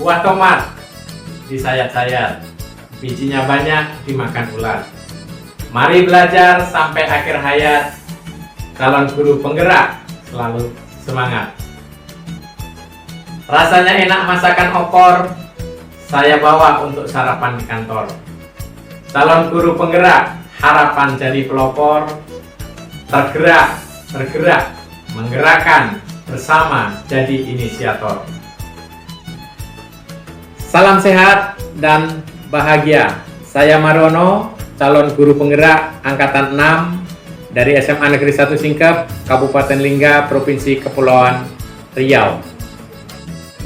Sebuah tomat disayat-sayat, bijinya banyak dimakan ulat. Mari belajar sampai akhir hayat, calon guru penggerak selalu semangat. Rasanya enak masakan opor, saya bawa untuk sarapan di kantor. Calon guru penggerak, harapan jadi pelopor. Tergerak, menggerakkan, bersama jadi inisiator. Salam sehat dan bahagia. Saya Marono, calon guru penggerak angkatan 6 dari SMA Negeri 1 Singkep, Kabupaten Lingga, Provinsi Kepulauan Riau.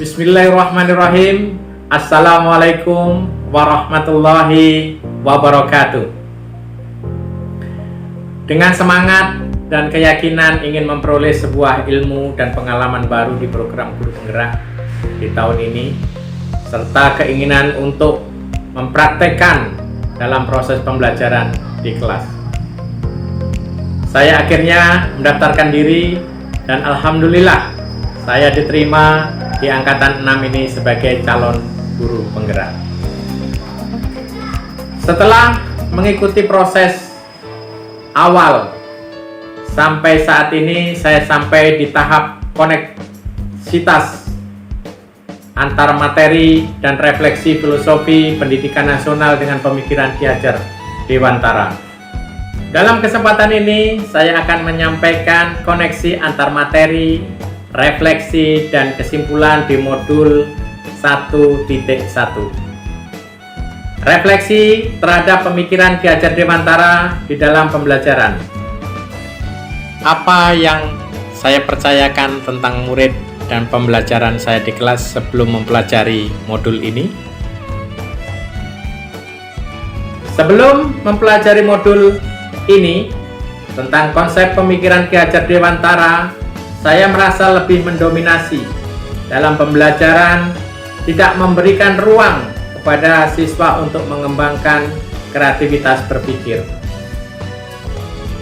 Bismillahirrahmanirrahim. Assalamualaikum warahmatullahi wabarakatuh. Dengan semangat dan keyakinan ingin memperoleh sebuah ilmu dan pengalaman baru di program Guru Penggerak di tahun ini, serta keinginan untuk mempraktekkan dalam proses pembelajaran di kelas, saya akhirnya mendaftarkan diri dan alhamdulillah saya diterima di angkatan 6 ini sebagai calon guru penggerak. Setelah mengikuti proses awal sampai saat ini, saya sampai di tahap koneksitas antar materi dan refleksi filosofi pendidikan nasional dengan pemikiran Ki Hajar Dewantara. Dalam kesempatan ini, saya akan menyampaikan koneksi antar materi, refleksi, dan kesimpulan di modul 1.1. Refleksi terhadap pemikiran Ki Hajar Dewantara di dalam pembelajaran. Apa yang saya percayakan tentang murid dan pembelajaran saya di kelas sebelum mempelajari modul ini? Sebelum mempelajari modul ini tentang konsep pemikiran Ki Hajar Dewantara, saya merasa lebih mendominasi dalam pembelajaran, tidak memberikan ruang kepada siswa untuk mengembangkan kreativitas berpikir.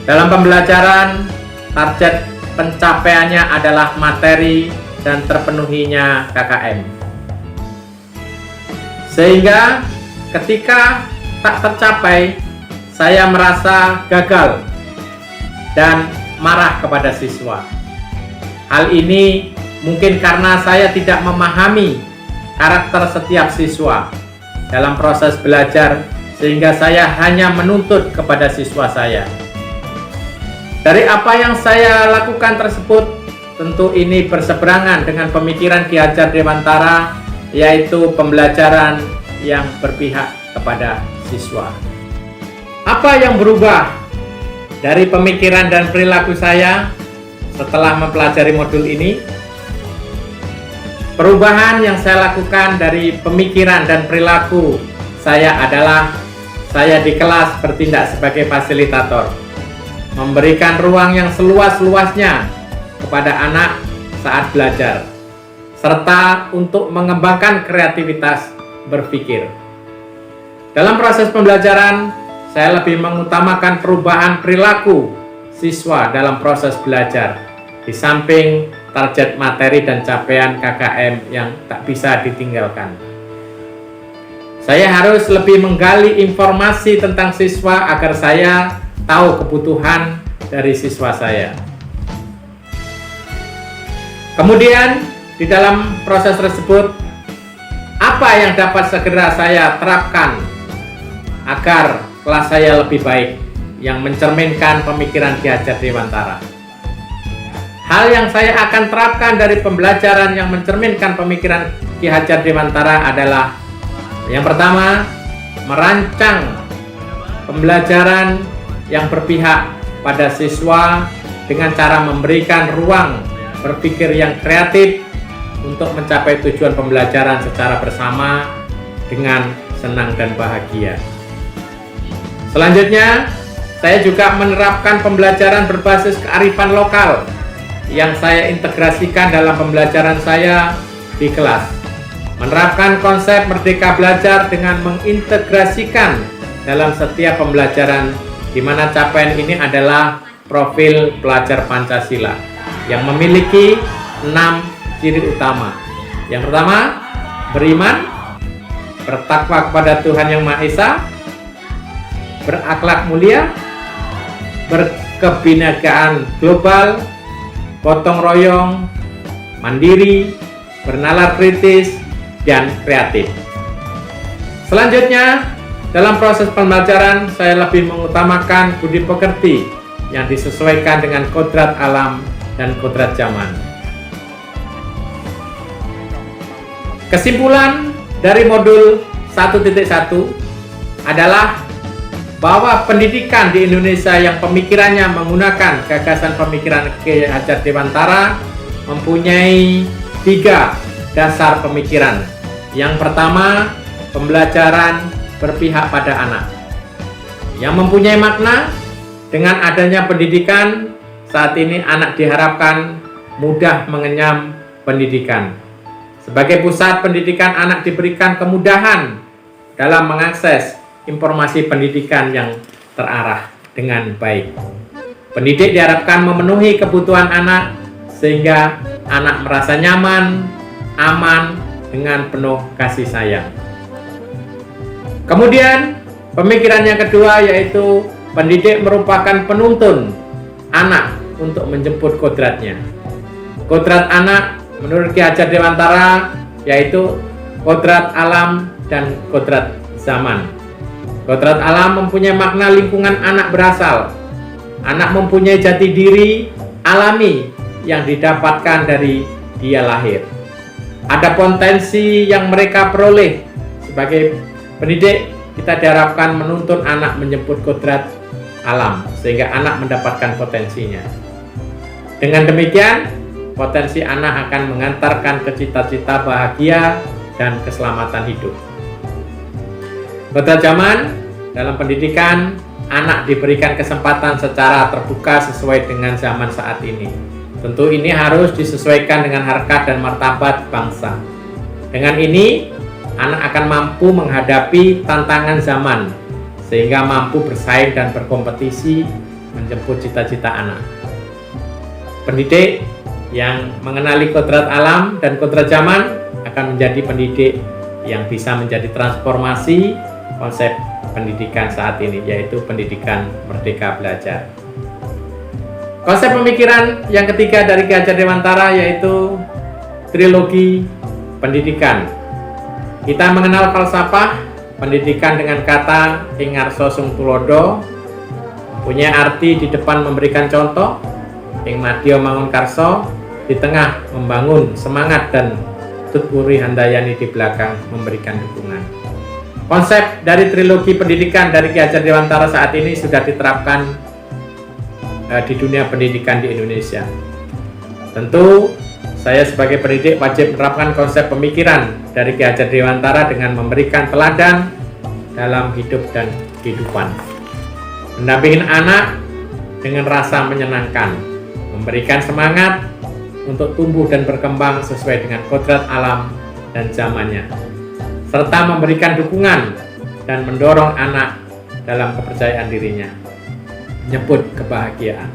Dalam pembelajaran, target pencapaiannya adalah materi dan terpenuhinya KKM. Sehingga ketika tak tercapai, saya merasa gagal dan marah kepada siswa. Hal ini mungkin karena saya tidak memahami karakter setiap siswa dalam proses belajar, sehingga saya hanya menuntut kepada siswa saya. Dari apa yang saya lakukan tersebut, tentu ini berseberangan dengan pemikiran Ki Hajar Dewantara, yaitu pembelajaran yang berpihak kepada siswa. Apa yang berubah dari pemikiran dan perilaku saya setelah mempelajari modul ini? Perubahan yang saya lakukan dari pemikiran dan perilaku saya adalah saya di kelas bertindak sebagai fasilitator, memberikan ruang yang seluas-luasnya kepada anak saat belajar, serta untuk mengembangkan kreativitas berpikir. Dalam proses pembelajaran, saya lebih mengutamakan perubahan perilaku siswa dalam proses belajar, di samping target materi dan capaian KKM yang tak bisa ditinggalkan. Saya harus lebih menggali informasi tentang siswa agar saya tahu kebutuhan dari siswa saya. Kemudian di dalam proses tersebut, apa yang dapat segera saya terapkan agar kelas saya lebih baik, yang mencerminkan pemikiran Ki Hajar Dewantara. Hal yang saya akan terapkan dari pembelajaran yang mencerminkan pemikiran Ki Hajar Dewantara adalah: yang pertama, merancang pembelajaran yang berpihak pada siswa dengan cara memberikan ruang berpikir yang kreatif untuk mencapai tujuan pembelajaran secara bersama dengan senang dan bahagia. Selanjutnya, saya juga menerapkan pembelajaran berbasis kearifan lokal yang saya integrasikan dalam pembelajaran saya di kelas. Menerapkan konsep Merdeka Belajar dengan mengintegrasikan dalam setiap pembelajaran, di mana capaian ini adalah profil pelajar Pancasila yang memiliki 6 ciri utama. Yang pertama, beriman, bertakwa kepada Tuhan Yang Maha Esa, berakhlak mulia, berkebinekaan global, gotong royong, mandiri, bernalar kritis, dan kreatif. Selanjutnya, dalam proses pembelajaran saya lebih mengutamakan budi pekerti yang disesuaikan dengan kodrat alam dan kodrat zaman. Kesimpulan dari modul 1.1 adalah bahwa pendidikan di Indonesia yang pemikirannya menggunakan gagasan pemikiran Ki Hajar Dewantara mempunyai 3 dasar pemikiran. Yang pertama, pembelajaran berpihak pada anak, yang mempunyai makna dengan adanya pendidikan saat ini anak diharapkan mudah mengenyam pendidikan. Sebagai pusat pendidikan, anak diberikan kemudahan dalam mengakses informasi pendidikan yang terarah dengan baik. Pendidik diharapkan memenuhi kebutuhan anak sehingga anak merasa nyaman, aman, dengan penuh kasih sayang. Kemudian pemikiran yang kedua yaitu pendidik merupakan penuntun anak untuk menjemput kodratnya. Kodrat anak menurut Ki Hajar Dewantara yaitu kodrat alam dan kodrat zaman. Kodrat alam mempunyai makna lingkungan anak berasal. Anak mempunyai jati diri alami yang didapatkan dari dia lahir. Ada potensi yang mereka peroleh. Sebagai pendidik, kita diharapkan menuntun anak menjemput kodrat alam sehingga anak mendapatkan potensinya. Dengan demikian, potensi anak akan mengantarkan ke cita-cita bahagia dan keselamatan hidup. Kodrat zaman, dalam pendidikan, anak diberikan kesempatan secara terbuka sesuai dengan zaman saat ini. Tentu ini harus disesuaikan dengan harkat dan martabat bangsa. Dengan ini, anak akan mampu menghadapi tantangan zaman, sehingga mampu bersaing dan berkompetisi menjemput cita-cita anak. Pendidik yang mengenali kodrat alam dan kodrat zaman akan menjadi pendidik yang bisa menjadi transformasi konsep pendidikan saat ini, yaitu pendidikan merdeka belajar. Konsep pemikiran yang ketiga dari Ki Hajar Dewantara yaitu trilogi pendidikan. Kita mengenal falsafah pendidikan dengan kata ing ngarsa sung tulodo, punya arti di depan memberikan contoh, ing madya mangun karso, di tengah membangun semangat, dan tutpuri handayani di belakang memberikan dukungan. Konsep dari trilogi pendidikan dari Ki Hajar Dewantara saat ini sudah diterapkan di dunia pendidikan di Indonesia. Tentu saya sebagai pendidik wajib menerapkan konsep pemikiran dari Ki Hajar Dewantara dengan memberikan teladan dalam hidup dan kehidupan. Mendampingi anak dengan rasa menyenangkan, memberikan semangat untuk tumbuh dan berkembang sesuai dengan kodrat alam dan zamannya, serta memberikan dukungan dan mendorong anak dalam kepercayaan dirinya, menyebut kebahagiaan.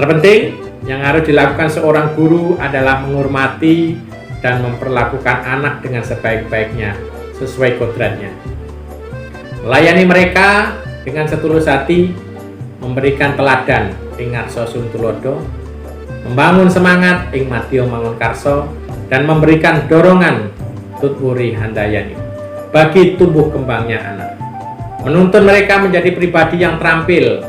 Terpenting yang harus dilakukan seorang guru adalah menghormati dan memperlakukan anak dengan sebaik-baiknya sesuai kodratnya, melayani mereka dengan setulus hati, memberikan teladan ing ngarsa sung tulodo, membangun semangat ing madya mangun karso, dan memberikan dorongan tutpuri handayani bagi tumbuh kembangnya anak. Menuntun mereka menjadi pribadi yang terampil,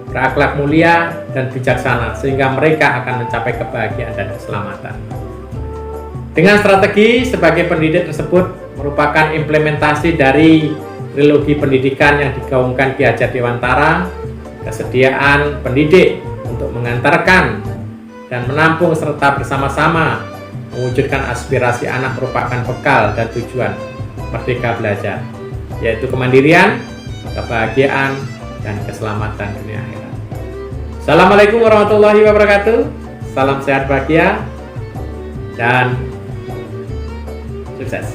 berakhlak mulia dan bijaksana sehingga mereka akan mencapai kebahagiaan dan keselamatan. Dengan strategi sebagai pendidik tersebut merupakan implementasi dari trilogi pendidikan yang digaungkan Ki Hajar Dewantara, kesediaan pendidik untuk mengantarkan dan menampung serta bersama-sama mewujudkan aspirasi anak merupakan bekal dan tujuan merdeka belajar, yaitu kemandirian, kebahagiaan, dan keselamatan dunia akhirat. Assalamualaikum warahmatullahi wabarakatuh. Salam sehat bahagia dan sukses.